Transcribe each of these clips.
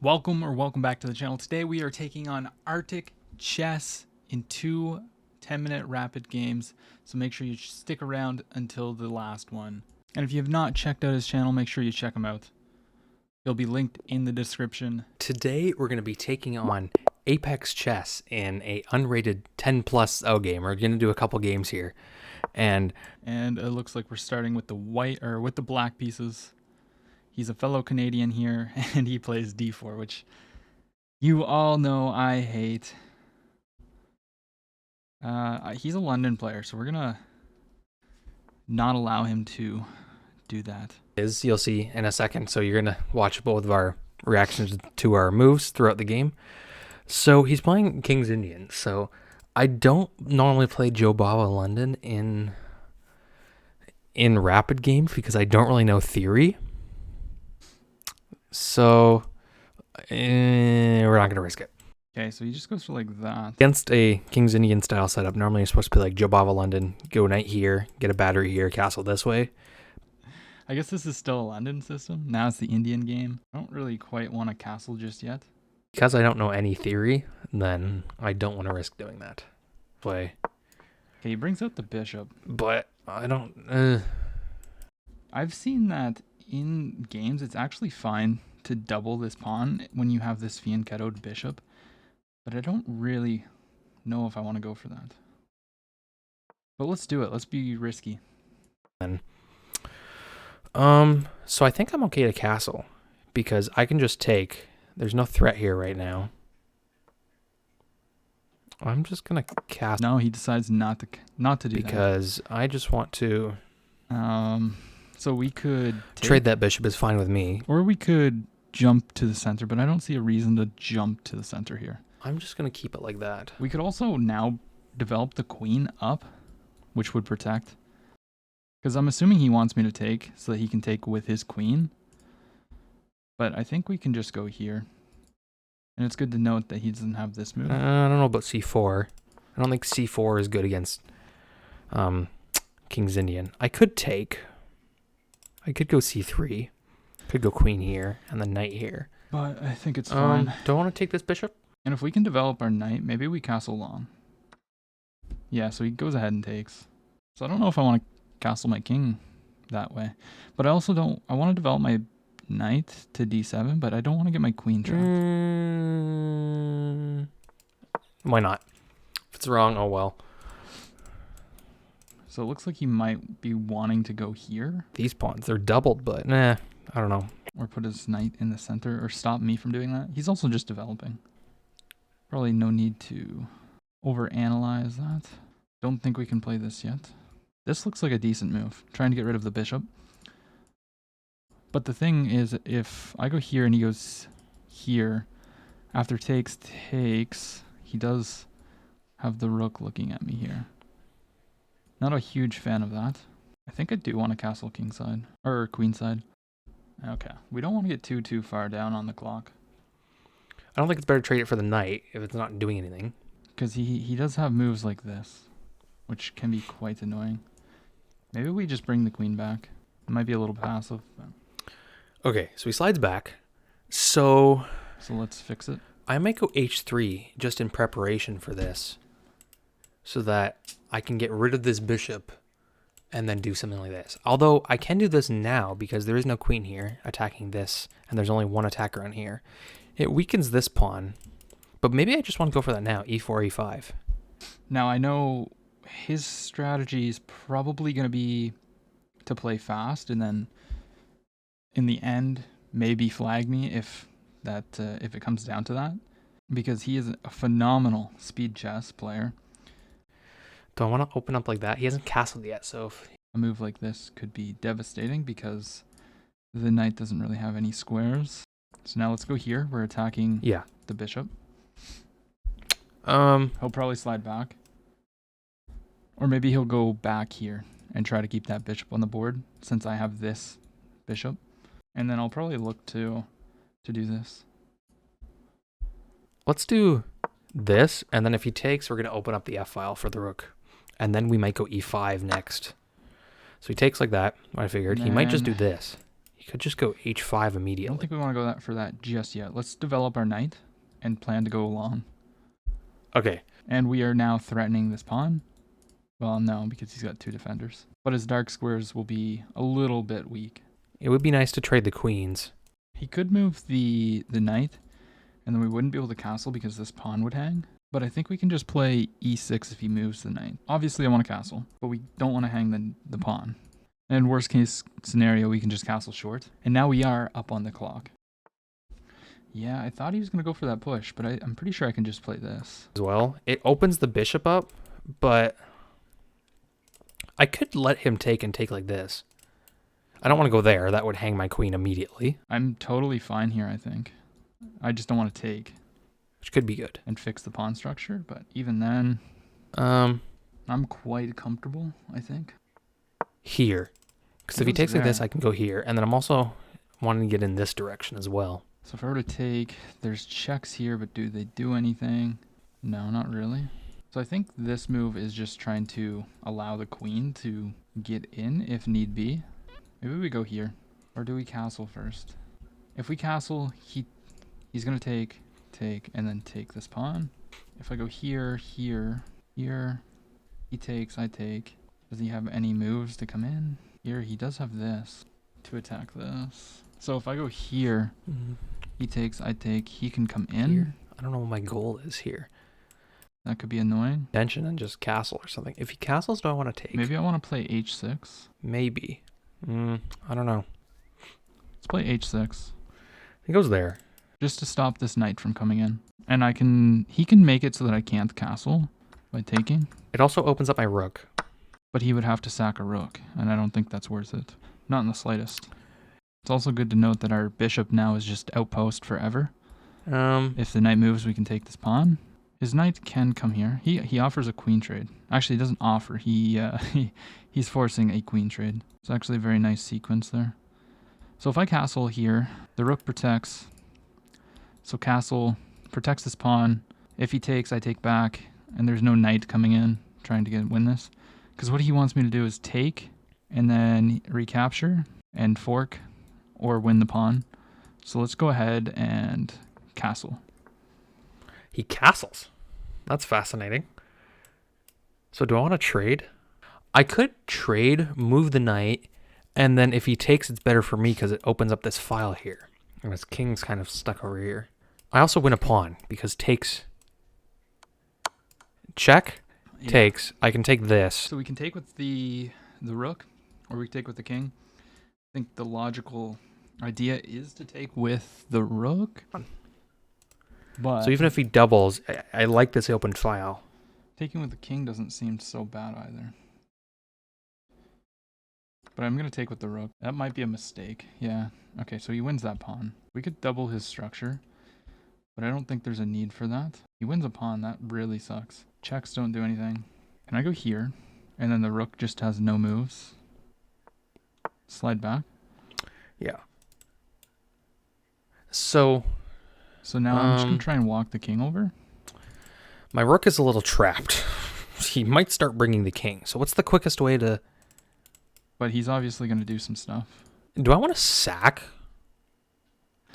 Welcome back to the channel. Today we are taking on Arctic Chess in two 10-minute rapid games. So make sure you stick around until the last one. And if you have not checked out his channel, make sure you check him out. He'll be linked in the description. Today we're going to be taking on Apex Chess in a unrated 10+ game. We're going to do a couple games here. And it looks like we're starting with the with the black pieces. He's a fellow Canadian here, and he plays d4, which you all know I hate. He's a London player, so we're gonna not allow him to do that. you'll see in a second. So you're going to watch both of our reactions to our moves throughout the game. So he's playing King's Indian. So I don't normally play Joe Bava London in rapid games because I don't really know theory. So we're not going to risk it. Okay, so he just goes for like that. Against a King's Indian style setup, normally you're supposed to play like Joe Bava London, go knight here, get a battery here, castle this way. I guess this is still a London system. Now it's the Indian game. I don't really quite want a castle just yet. Because I don't know any theory, then I don't want to risk doing that. Play. Okay, he brings out the bishop. But I don't... I've seen that in games, it's actually fine to double this pawn when you have this fianchettoed bishop. But I don't really know if I want to go for that. But let's do it. Let's be risky. So I think I'm okay to castle. Because I can just take... There's no threat here right now. I'm just going to cast... No, he decides not to do that. Because I just want to... So we could... Trade that bishop is fine with me. Or we could jump to the center, but I don't see a reason to jump to the center here. I'm just going to keep it like that. We could also now develop the queen up, which would protect. Because I'm assuming he wants me to take so that he can take with his queen. But I think we can just go here. And it's good to note that he doesn't have this move. I don't know about c4. I don't think c4 is good against King's Indian. I could take. I could go c3. Could go queen here and then knight here. But I think it's fine. Do I want to take this bishop? And if we can develop our knight, maybe we castle long. Yeah, so he goes ahead and takes. So I don't know if I want to castle my king that way. But I also don't... I want to develop my knight to d7, but I don't want to get my queen trapped. Why not? If it's wrong, oh well. So it looks like he might be wanting to go here. These pawns, they're doubled, but nah, I don't know. Or put his knight in the center, or stop me from doing that. He's also just developing. Probably no need to overanalyze that. Don't think we can play this yet. This looks like a decent move, trying to get rid of the bishop. But the thing is, if I go here and he goes here, after takes, he does have the rook looking at me here. Not a huge fan of that. I think I do want to castle kingside, or queenside. Okay, we don't want to get too far down on the clock. I don't think it's better to trade it for the knight if it's not doing anything. Because he does have moves like this, which can be quite annoying. Maybe we just bring the queen back. It might be a little passive. But... Okay, so he slides back. So let's fix it. I might go h3 just in preparation for this. So that I can get rid of this bishop and then do something like this. Although I can do this now because there is no queen here attacking this and there's only one attacker on here. It weakens this pawn, but maybe I just want to go for that now, e4, e5. Now I know his strategy is probably going to be to play fast and then in the end maybe flag me if it comes down to that, because he is a phenomenal speed chess player. Do I want to open up like that? He hasn't castled yet, so if a move like this could be devastating because the knight doesn't really have any squares. So now let's go here. We're attacking the bishop. He'll probably slide back. Or maybe he'll go back here and try to keep that bishop on the board since I have this bishop. And then I'll probably look to do this. Let's do this, and then if he takes, we're going to open up the f-file for the rook. And then we might go e5 next. So he takes like that, I figured. He might just do this. He could just go h5 I don't immediately. think we want to go for that just yet. Let's develop our knight and plan to go along. Okay. And we are now threatening this pawn. Well, no, because he's got 2 defenders. But his dark squares will be a little bit weak. It would be nice to trade the queens. He could move the knight, and then we wouldn't be able to castle because this pawn would hang. But I think we can just play e6 if he moves the knight. Obviously, I want to castle, but we don't want to hang the pawn. And worst case scenario, we can just castle short. And now we are up on the clock. Yeah, I thought he was going to go for that push, but I'm pretty sure I can just play this. As well. It opens the bishop up, but I could let him take and take like this. I don't want to go there. That would hang my queen immediately. I'm totally fine here, I think. I just don't want to take. Which could be good. And fix the pawn structure, but even then, Um, I'm quite comfortable, I think. Here. Because if he goes takes like this, there. I can go here. And then I'm also wanting to get in this direction as well. So if I were to take, there's checks here, but do they do anything? No, not really. So I think this move is just trying to allow the queen to get in if need be. Maybe we go here. Or do we castle first? If we castle, he's going to take, and then take this pawn. If I go here, here, here, he takes, I take. Does he have any moves to come in? Here, he does have this to attack this. So if I go here, he takes, I take, he can come in. Here? I don't know what my goal is here. That could be annoying. Tension and just castle or something. If he castles, do I want to take? Maybe I want to play h6. Maybe. I don't know. Let's play h6. He goes there. Just to stop this knight from coming in. And he can make it so that I can't castle by taking. It also opens up my rook. But he would have to sack a rook, and I don't think that's worth it. Not in the slightest. It's also good to note that our bishop now is just outpost forever. If the knight moves, we can take this pawn. His knight can come here. He offers a queen trade. Actually, he doesn't offer. He's forcing a queen trade. It's actually a very nice sequence there. So if I castle here, the rook protects. So castle protects this pawn. If he takes, I take back, and there's no knight coming in trying to win this. Because what he wants me to do is take, and then recapture, and fork, or win the pawn. So let's go ahead and castle. He castles. That's fascinating. So do I want to trade? I could trade, move the knight, and then if he takes, it's better for me because it opens up this file here. And his king's kind of stuck over here. I also win a pawn because takes... Check. Yeah. Takes. I can take this. So we can take with the rook, or we can take with the king. I think the logical idea is to take with the rook. But So even if he doubles, I like this open file. taking with the king doesn't seem so bad either. But I'm going to take with the rook. That might be a mistake. Yeah. Okay, so he wins that pawn. We could double his structure, but I don't think there's a need for that. He wins a pawn. That really sucks. Checks don't do anything. Can I go here? And then the rook just has no moves. Slide back. Yeah. So now I'm just going to try and walk the king over. my rook is a little trapped. He might start bringing the king. So what's the quickest way to... But he's obviously going to do some stuff. Do I want to sack?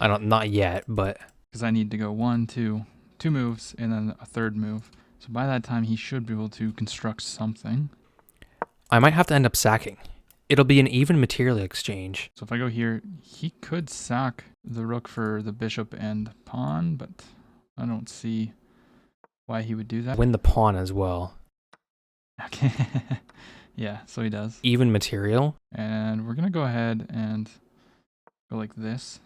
Not yet, but... Because I need to go 1, 2 moves, and then a third move. So by that time, he should be able to construct something. I might have to end up sacking. It'll be an even material exchange. So if I go here, he could sack the rook for the bishop and pawn, but I don't see why he would do that. Win the pawn as well. Okay. Yeah, so he does. Even material. And we're going to go ahead and go like this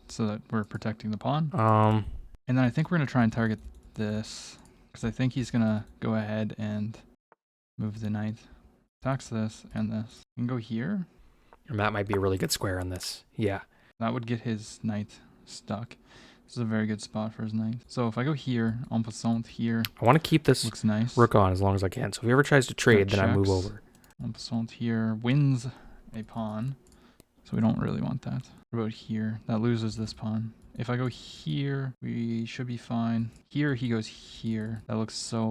so that we're protecting the pawn. And then I think we're going to try and target this because I think he's going to go ahead and move the knight. Attacks this and this. You can go here. Your mat might be a really good square on this. Yeah. That would get his knight stuck. This is a very good spot for his knight. So if I go here, en passant here, I want to keep this looks nice. rook on as long as I can. So if he ever tries to trade, then I move checks. over. En passant here wins a pawn. So we don't really want that. What about here? That loses this pawn. If I go here, we should be fine. Here, he goes here. That looks so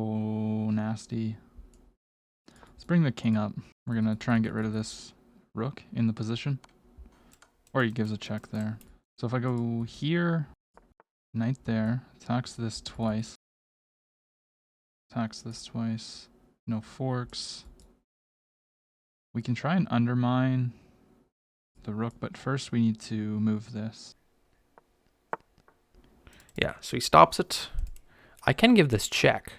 nasty. Let's bring the king up. We're going to try and get rid of this rook in the position. Or he gives a check there. So if I go here, knight there, attacks this twice. Attacks this twice. No forks. We can try and undermine the rook, but first we need to move this. Yeah, so he stops it. I can give this check,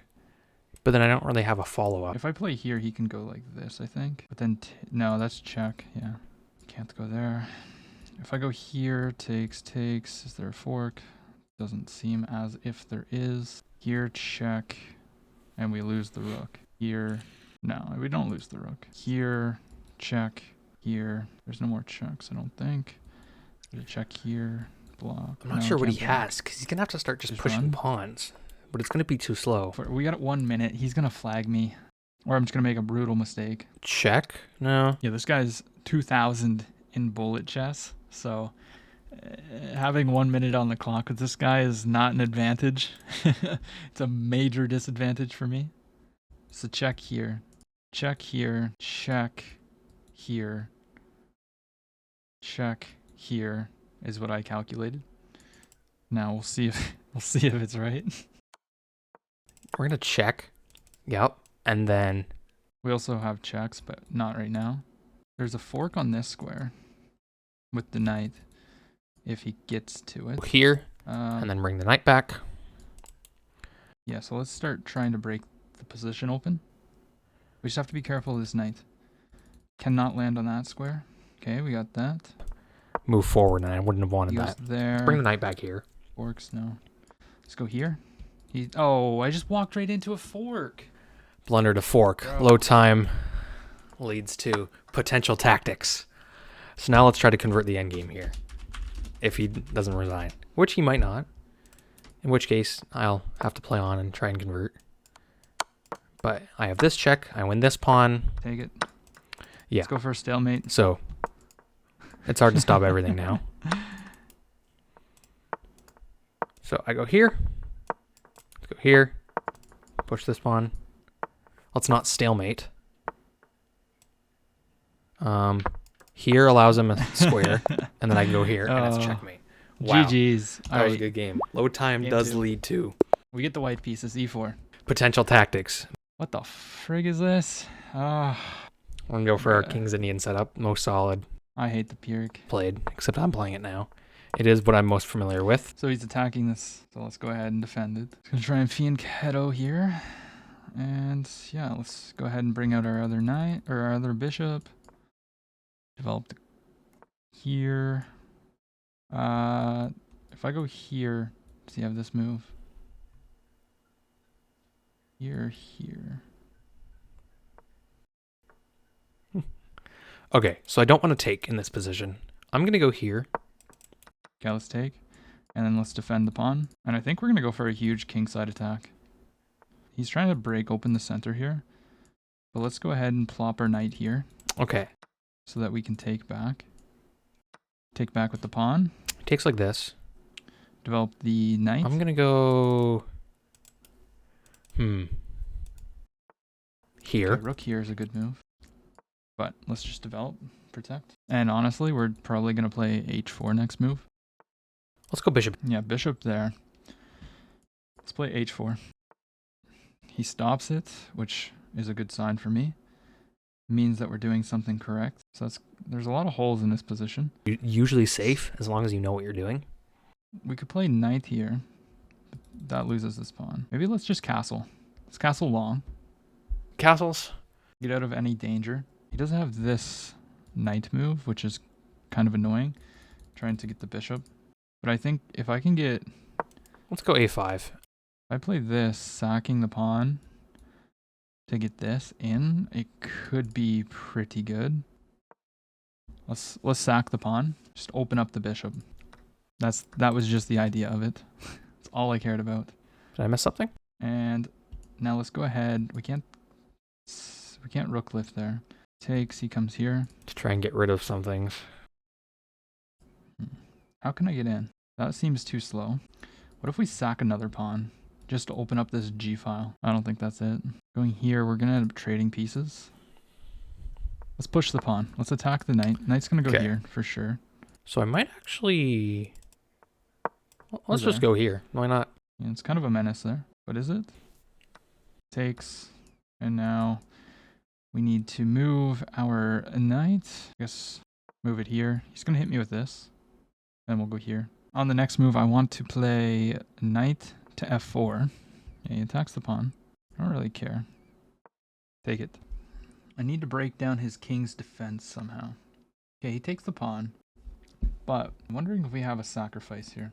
but then I don't really have a follow-up. If I play here, he can go like this, I think. But then, no, that's check, yeah. Can't go there. If I go here, takes. Is there a fork? Doesn't seem as if there is. Here, check. And we lose the rook. Here, no, we don't lose the rook. Here, check. Here, there's no more checks, I don't think. There's a check here. Block. I'm not No, sure what he can't block. has, because he's going to have to start just Just pushing run? pawns. But it's going to be too slow. We got 1 minute. He's going to flag me. Or I'm just going to make a brutal mistake. Check? No. Yeah, this guy's 2,000 in bullet chess. So having 1 minute on the clock with this guy is not an advantage. It's a major disadvantage for me. So check here. Check here. Check here. Check here is what I calculated. Now we'll see if it's right. We're going to check. Yep. And then We also have checks, but not right now. There's a fork on this square with the knight if he gets to it. here, and then bring the knight back. Yeah, so let's start trying to break the position open. We just have to be careful of this knight. Cannot land on that square. Okay, we got that. Move forward, and I wouldn't have wanted He goes that. there. Bring the knight back here. Forks, no. Let's go here. Oh, I just walked right into a fork. Blunder to fork. Bro. Low time leads to potential tactics. So now let's try to convert the endgame here. If he doesn't resign. Which he might not. In which case, I'll have to play on and try and convert. But I have this check. I win this pawn. Take it. Yeah. Let's go for a stalemate. So it's hard to stop everything now. So I go here. Let's go here. Push this pawn. Let's not stalemate. Here allows him a square, and then I can go here, and it's Oh. checkmate. Wow, GG's. that was Alright, a good game. Low time Game does 2. lead to we get the white pieces, e4. potential tactics. What the frig is this? Ah, We're gonna go for our Yeah. King's Indian setup. Most solid I hate the Pyrrhic. played, except I'm playing it now. It is what I'm most familiar with. So he's attacking this. So let's go ahead and defend it. He's gonna try and Fianchetto here. And yeah, let's go ahead and bring out our other knight or our other bishop. Develop the here. If I go here, does he have this move? Here. Okay, so I don't want to take in this position. I'm gonna go here. Okay, let's take. And then let's defend the pawn. And I think we're gonna go for a huge kingside attack. He's trying to break open the center here. But let's go ahead and plop our knight here Okay, so that we can take back. Take back with the pawn. it takes like this. Develop the knight. I'm gonna go. Here. Okay, rook here is a good move. But let's just develop, protect. And honestly, we're probably going to play h4 next move. Let's go bishop. Yeah, bishop there. Let's play h4. He stops it, which is a good sign for me. Means that we're doing something correct. So there's a lot of holes in this position. Usually safe as long as you know what you're doing. We could play knight here. But that loses this pawn. Maybe let's just castle. Let's castle long. Castles. Get out of any danger. He doesn't have this knight move, which is kind of annoying. Trying to get the bishop. But I think if I can get... Let's go a5. If I play this, sacking the pawn to get this in, it could be pretty good. Let's sack the pawn. Just open up the bishop. That was just the idea of it. That's all I cared about. Did I miss something? And now let's go ahead. We can't rook lift there. Takes, he comes here. To try and get rid of some things. How can I get in? That seems too slow. What if we sack another pawn? Just to open up this G file. I don't think that's it. Going here, we're gonna end up trading pieces. Let's push the pawn. Let's attack the knight. Knight's gonna go Okay. here for sure. So I might actually... Well, let's We're just there. go here. Why not? Yeah, it's kind of a menace there. But is it? Takes. And now we need to move our knight. I guess move it here. He's going to hit me with this. Then we'll go here. On the next move, I want to play knight to f4. Yeah, he attacks the pawn. I don't really care. Take it. I need to break down his king's defense somehow. Okay, he takes the pawn. But I'm wondering if we have a sacrifice here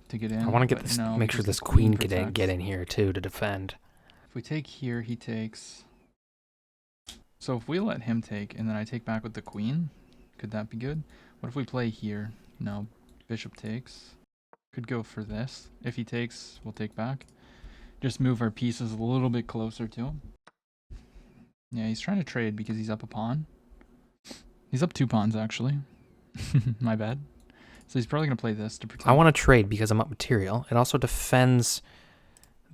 to get in. I want to get but this, no, make sure because the this queen could protects. get in here too to defend. If we take here, he takes. So if we let him take and then I take back with the queen, could that be good? What if we play here? No, bishop takes. Could go for this. If he takes, we'll take back. Just move our pieces a little bit closer to him. Yeah, he's trying to trade because he's up a pawn. He's up 2 pawns, actually. My bad. So he's probably going to play this to protect. I want to trade because I'm up material. It also defends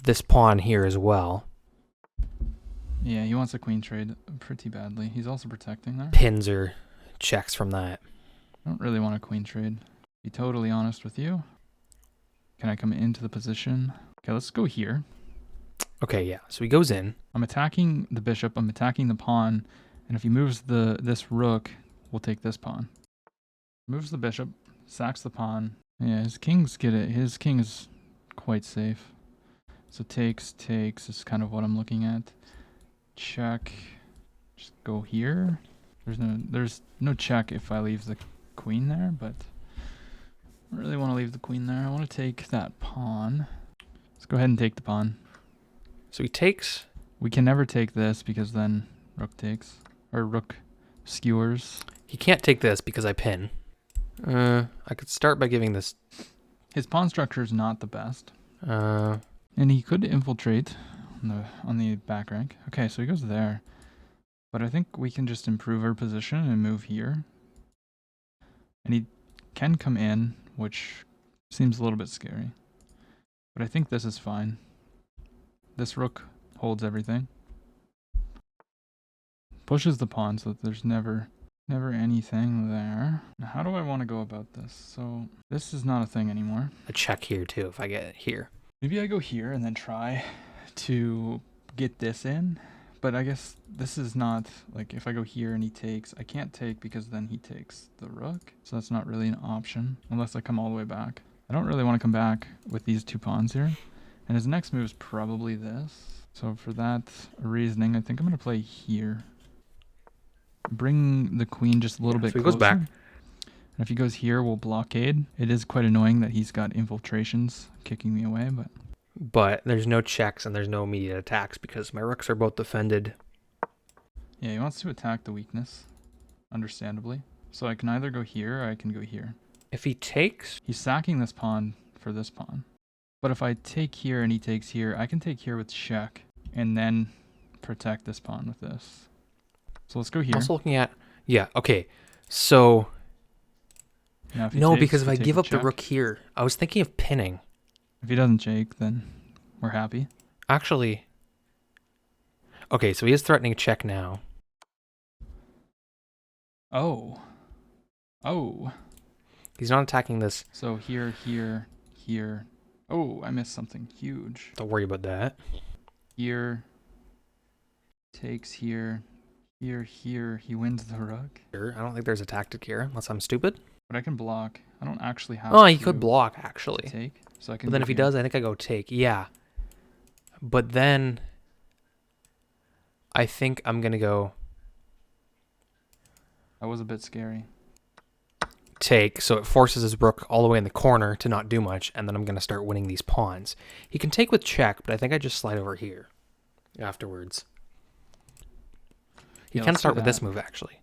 this pawn here as well. Yeah, he wants a queen trade pretty badly. He's also protecting there. Pins or checks from that. I don't really want a queen trade. Be totally honest with you. Can I come into the position? Okay, let's go here. Okay, yeah. So he goes in. I'm attacking the bishop. I'm attacking the pawn. And if he moves this rook, we'll take this pawn. Moves the bishop. Sacks the pawn. Yeah, his kings get it. His king is quite safe. So takes is kind of what I'm looking at. Check. Just go here. There's no check if I leave the queen there, but I really want to leave the queen there. I want to take that pawn. Let's go ahead and take the pawn. So he takes. We can never take this because then rook takes. Or rook skewers. He can't take this because I pin. I could start by giving this. His pawn structure is not the best. Uh, And he could infiltrate on the back rank. Okay, so he goes there. But I think we can just improve our position and move here. And he can come in, which seems a little bit scary. But I think this is fine. This rook holds everything. Pushes the pawn so that there's never anything there. Now, how do I want to go about this? So this is not a thing anymore. a check here too if I get it here. Maybe I go here and then try to get this in. But I guess this is not, like, if I go here and he takes, I can't take because then he takes the rook. So that's not really an option unless I come all the way back. I don't really want to come back with these 2 pawns here. And his next move is probably this. So for that reasoning, I think I'm going to play here. Bring the queen just a little bit so he closer. goes back. And if he goes here, we'll blockade. It is quite annoying that he's got infiltrations kicking me away, But there's no checks and there's no immediate attacks because my rooks are both defended. yeah, he wants to attack the weakness, understandably. So I can either go here or I can go here. If he takes, He's sacking this pawn for this pawn. But if I take here and he takes here, I can take here with check and then protect this pawn with this. So let's go here. I'm also looking at, yeah, okay. So, Now if he no, takes, because if we I take give the up the check. rook here, I was thinking of pinning. If he doesn't take, then we're happy. Actually, okay, so he is threatening a check now. Oh. Oh. He's not attacking this. So here, here, here. Oh, I missed something huge. Don't worry about that. Here. Takes here. Here, here. He wins the rook. I don't think there's a tactic here, unless I'm stupid. But I can block. I don't actually have Oh, he to could block, actually. take. So I can But then go if he here. does, I think I go take. Yeah. But then I think I'm going to go That was a bit scary. take. So it forces his rook all the way in the corner to not do much. And then I'm going to start winning these pawns. He can take with check, but I think I just slide over here afterwards. He Yeah, can let's do start with this that. move, actually.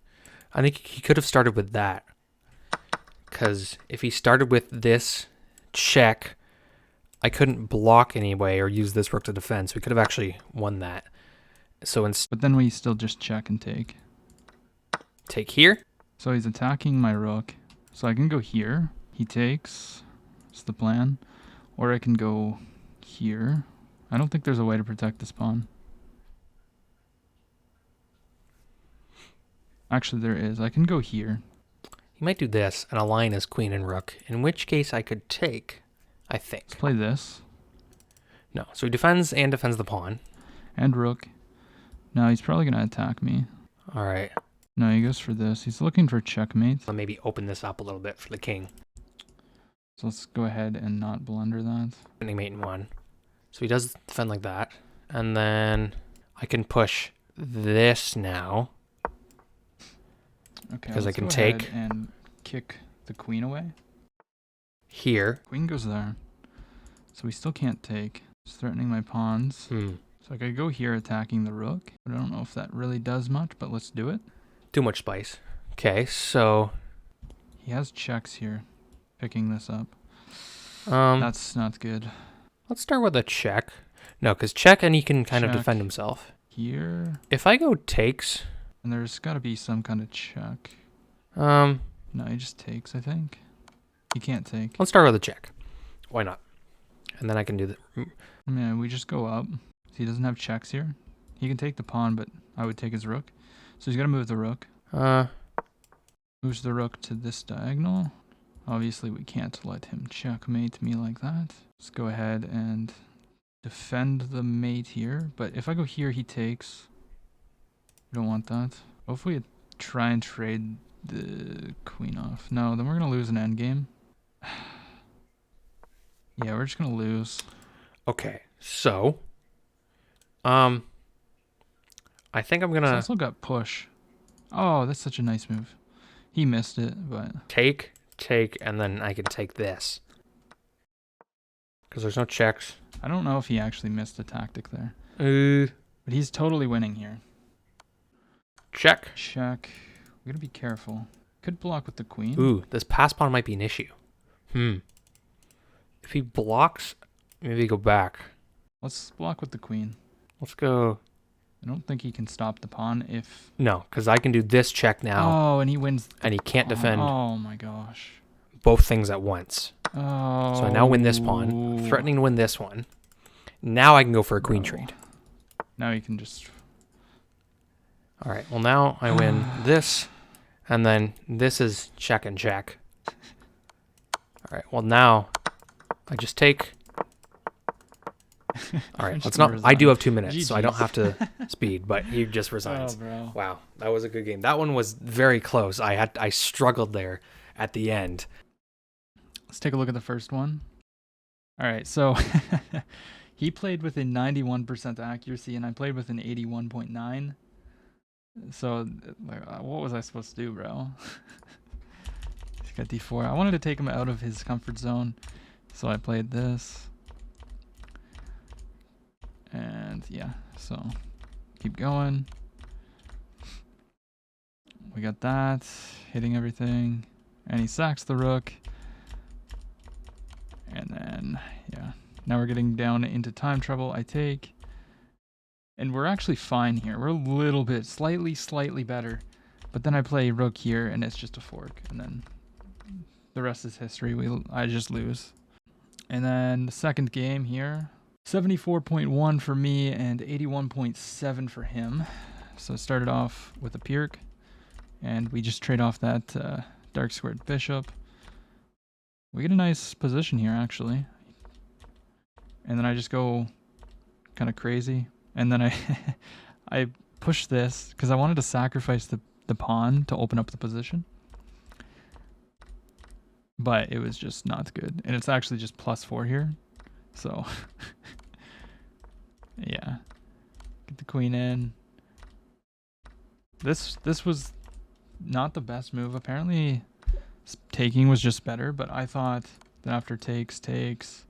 I think he could have started with that. Because if he started with this check, I couldn't block anyway or use this rook to defend. So we could have actually won that. So But then we still just check and take. take here. So he's attacking my rook. So I can go here. He takes. That's the plan. Or I can go here. I don't think there's a way to protect this pawn. Actually, there is. I can go here. He might do this and align his queen and rook, in which case I could take, I think. Let's play this. No, so he defends the pawn. And rook. No, he's probably going to attack me. All right. No, he goes for this. He's looking for checkmate. I'll maybe open this up a little bit for the king. So let's go ahead and not blunder that. Defending mate in 1. So he does defend like that. And then I can push this now. Okay, because I let's can go take ahead and kick the queen away. Here. Queen goes there. So we still can't take. It's threatening my pawns. So I could go here attacking the rook. But I don't know if that really does much, but let's do it. Too much spice. Okay, so he has checks here. Picking this up. That's not good. Let's start with a check. No, because check and he can kind of defend himself. Here. If I go takes. And there's got to be some kind of check. No, he just takes, I think. He can't take. Let's start with a check. Why not? And then I can do the... Yeah, we just go up. He doesn't have checks here. He can take the pawn, but I would take his rook. So he's got to move the rook. Moves the rook to this diagonal. Obviously, we can't let him checkmate me like that. Let's go ahead and defend the mate here. But if I go here, he takes. We don't want that. Hopefully, try and trade the queen off. No, then we're going to lose an endgame. Yeah, we're just going to lose. Okay, so... I think I'm going to... He's also got push. Oh, that's such a nice move. He missed it, but... Take, and then I can take this. Because there's no checks. I don't know if he actually missed a tactic there. But he's totally winning here. Check. Check. We gotta be careful. Could block with the queen. Ooh, this pass pawn might be an issue. If he blocks, maybe go back. Let's block with the queen. Let's go... I don't think he can stop the pawn if... No, because I can do this check now. Oh, and he wins. And he can't defend Oh my gosh. both things at once. Oh. So I now win this pawn, threatening to win this one. Now I can go for a queen trade. Now you can just... All right, well now I win this, and then this is check and check. All right, well now I just take... All right, let's not... I do have 2 minutes, so I don't have to speed, but he just resigns. Oh, bro. Wow, that was a good game. That one was very close. I struggled there at the end. Let's take a look at the first one. All right, so he played with a 91% accuracy, and I played with an 81.9. So, what was I supposed to do, bro? He's got d4. I wanted to take him out of his comfort zone, so I played this. And yeah, so keep going. We got that, hitting everything. And he sacks the rook. And then, yeah, now we're getting down into time trouble. I take. And we're actually fine here. We're a little bit, slightly better. But then I play rook here, and it's just a fork. And then the rest is history. I just lose. And then the second game here. 74.1 for me and 81.7 for him. So it started off with a Pirk, and we just trade off that dark squared bishop. We get a nice position here, actually. And then I just go kind of crazy. And then I push this because I wanted to sacrifice the pawn to open up the position. But it was just not good. And it's actually just +4 here. So, yeah, get the queen in. This was not the best move. Apparently, taking was just better. But I thought that after takes,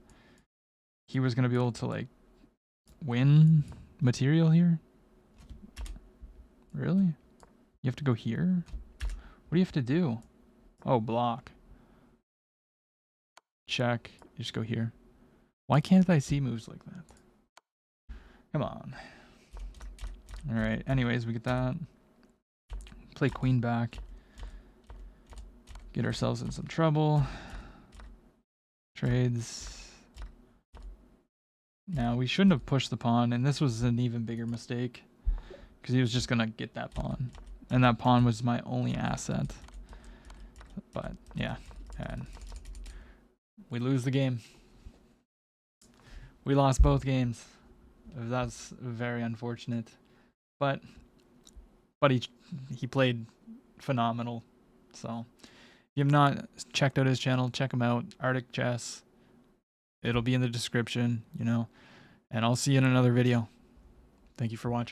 he was gonna be able to like win material here. Really? You have to go here? What do you have to do? Oh, block. Check. You just go here. Why can't I see moves like that? Come on. Alright, anyways, we get that. Play queen back. Get ourselves in some trouble. Trades. Now, we shouldn't have pushed the pawn, and this was an even bigger mistake. Because he was just going to get that pawn. And that pawn was my only asset. But yeah, and we lose the game. We lost both games. That's very unfortunate. But he played phenomenal. So if you have not checked out his channel, check him out. Arctic Chess. It'll be in the description, you know. And I'll see you in another video. Thank you for watching.